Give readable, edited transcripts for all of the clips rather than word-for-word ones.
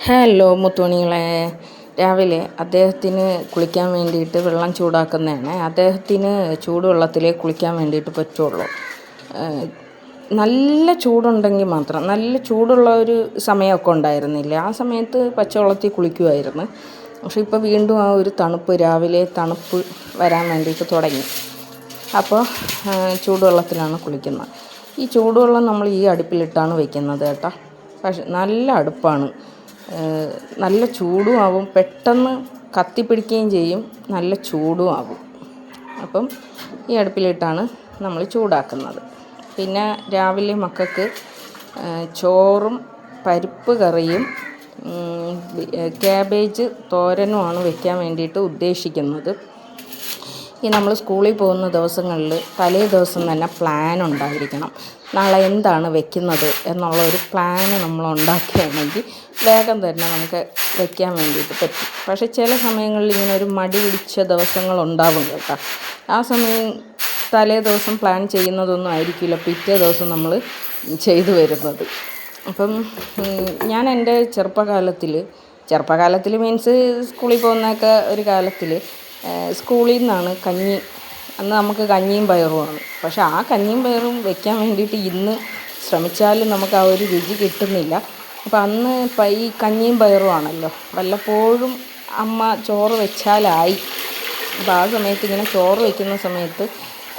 Hello മുത്തുമണികളെ, രാവിലെ അദ്ദേഹത്തിന് കുളിക്കാൻ വേണ്ടിയിട്ട് വെള്ളം ചൂടാക്കുന്നതാണ്. അദ്ദേഹത്തിന് ചൂടുവെള്ളത്തിലേ കുളിക്കാൻ വേണ്ടിയിട്ട് പറ്റുള്ളൂ. നല്ല ചൂടുണ്ടെങ്കിൽ മാത്രം, നല്ല ചൂടുള്ള ഒരു സമയമൊക്കെ ഉണ്ടായിരുന്നില്ല, ആ സമയത്ത് പച്ചവെള്ളത്തിൽ കുളിക്കുമായിരുന്നു. പക്ഷേ ഇപ്പോൾ വീണ്ടും ആ ഒരു തണുപ്പ്, രാവിലെ തണുപ്പ് വരാൻ വേണ്ടിയിട്ട് തുടങ്ങി. അപ്പോൾ ചൂടുവെള്ളത്തിലാണ് കുളിക്കുന്നത്. ഈ ചൂടുവെള്ളം നമ്മൾ ഈ അടുപ്പിലിട്ടാണ് വയ്ക്കുന്നത് കേട്ടോ. പക്ഷെ നല്ല അടുപ്പാണ്, നല്ല ചൂടും ആവും, പെട്ടെന്ന് കത്തിപ്പിടിക്കുകയും ചെയ്യും, നല്ല ചൂടും ആവും. അപ്പം ഈ അടുപ്പിലിട്ടാണ് നമ്മൾ ചൂടാക്കുന്നത്. പിന്നെ രാവിലെ മക്കൾക്ക് ചോറും പരിപ്പ് കറിയും ക്യാബേജ് തോരനുമാണ് വയ്ക്കാൻ വേണ്ടിയിട്ട് ഉദ്ദേശിക്കുന്നത്. ഈ നമ്മൾ സ്കൂളിൽ പോകുന്ന ദിവസങ്ങളിൽ തലേ ദിവസം തന്നെ പ്ലാൻ ഉണ്ടായിരിക്കണം. നാളെ എന്താണ് വെക്കുന്നത് എന്നുള്ള ഒരു പ്ലാന് നമ്മൾ ഉണ്ടാക്കുകയാണെങ്കിൽ വേഗം തന്നെ നമുക്ക് വയ്ക്കാൻ വേണ്ടിയിട്ട് പറ്റും. പക്ഷേ ചില സമയങ്ങളിൽ ഇങ്ങനെ ഒരു മടി പിടിച്ച ദിവസങ്ങളുണ്ടാവും കേട്ടോ. ആ സമയം തലേ ദിവസം പ്ലാൻ ചെയ്യുന്നതൊന്നും ആയിരിക്കില്ല പിറ്റേ ദിവസം നമ്മൾ ചെയ്തു വരുന്നത്. അപ്പം ഞാൻ എൻ്റെ ചെറുപ്പകാലത്തിൽ മീൻസ് സ്കൂളിൽ പോകുന്നതൊക്കെ ഒരു കാലത്തിൽ സ്കൂളിൽ നിന്നാണ് കഞ്ഞി, അന്ന് നമുക്ക് കഞ്ഞിയും പയറുമാണ്. പക്ഷെ ആ കഞ്ഞിയും പയറും വെക്കാൻ വേണ്ടിയിട്ട് ഇന്ന് ശ്രമിച്ചാലും നമുക്ക് ആ ഒരു രുചി കിട്ടുന്നില്ല. അപ്പോൾ അന്ന് ഈ കഞ്ഞിയും പയറുമാണല്ലോ, വല്ലപ്പോഴും അമ്മ ചോറ് വെച്ചാലായി. അപ്പോൾ ആ സമയത്ത് ഇങ്ങനെ ചോറ് വയ്ക്കുന്ന സമയത്ത്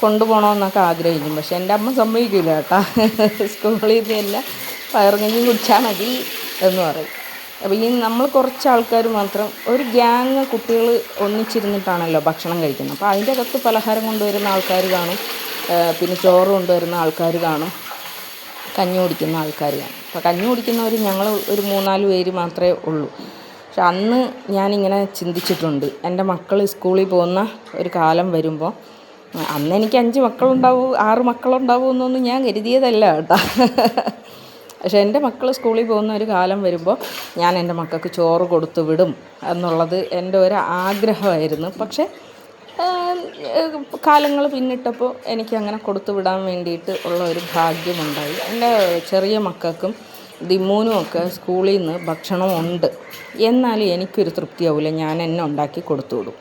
കൊണ്ടുപോകണമെന്നൊക്കെ ആഗ്രഹിക്കും. പക്ഷെ എൻ്റെ അമ്മ സമ്മതിക്കില്ല കേട്ടോ. സ്കൂളിൽ നിന്ന് തന്നെ പയറുകഞ്ഞി കുടിച്ചാൽ മതി എന്ന് പറയും. അപ്പോൾ ഈ നമ്മൾ കുറച്ച് ആൾക്കാർ മാത്രം, ഒരു ഗ്യാങ് കുട്ടികൾ ഒന്നിച്ചിരുന്നിട്ടാണല്ലോ ഭക്ഷണം കഴിക്കുന്നത്. അപ്പോൾ അതിൻ്റെ അകത്ത് പലഹാരം കൊണ്ടുവരുന്ന ആൾക്കാർ കാണും, പിന്നെ ചോറ് കൊണ്ടുവരുന്ന ആൾക്കാർ കാണും, കഞ്ഞി കുടിക്കുന്ന ആൾക്കാർ കാണും. അപ്പോൾ കഞ്ഞി കുടിക്കുന്നവർ ഞങ്ങൾ ഒരു 3-4 പേര് മാത്രമേ ഉള്ളൂ. പക്ഷെ അന്ന് ഞാനിങ്ങനെ ചിന്തിച്ചിട്ടുണ്ട്, എൻ്റെ മക്കൾ സ്കൂളിൽ പോകുന്ന ഒരു കാലം വരുമ്പോൾ, അന്ന് എനിക്ക് 5 മക്കളുണ്ടാവും 6 മക്കളുണ്ടാവും എന്നൊന്നും ഞാൻ കരുതിയതല്ല കേട്ടോ. പക്ഷേ എൻ്റെ മക്കൾ സ്കൂളിൽ പോകുന്ന ഒരു കാലം വരുമ്പോൾ ഞാൻ എൻ്റെ മക്കൾക്ക് ചോറ് കൊടുത്തു വിടും എന്നുള്ളത് എൻ്റെ ഒരു ആഗ്രഹമായിരുന്നു. പക്ഷേ കാലങ്ങൾ പിന്നിട്ടപ്പോൾ എനിക്കങ്ങനെ കൊടുത്തു വിടാൻ വേണ്ടിയിട്ട് ഉള്ള ഒരു ഭാഗ്യമുണ്ടായി. എൻ്റെ ചെറിയ മക്കൾക്കും ദിമ്മൂനും ഒക്കെ സ്കൂളിൽ നിന്ന് ഭക്ഷണം ഉണ്ട്, എന്നാലും എനിക്കൊരു തൃപ്തിയാവില്ല, ഞാൻ എന്നെ ഉണ്ടാക്കി കൊടുത്തു വിടും.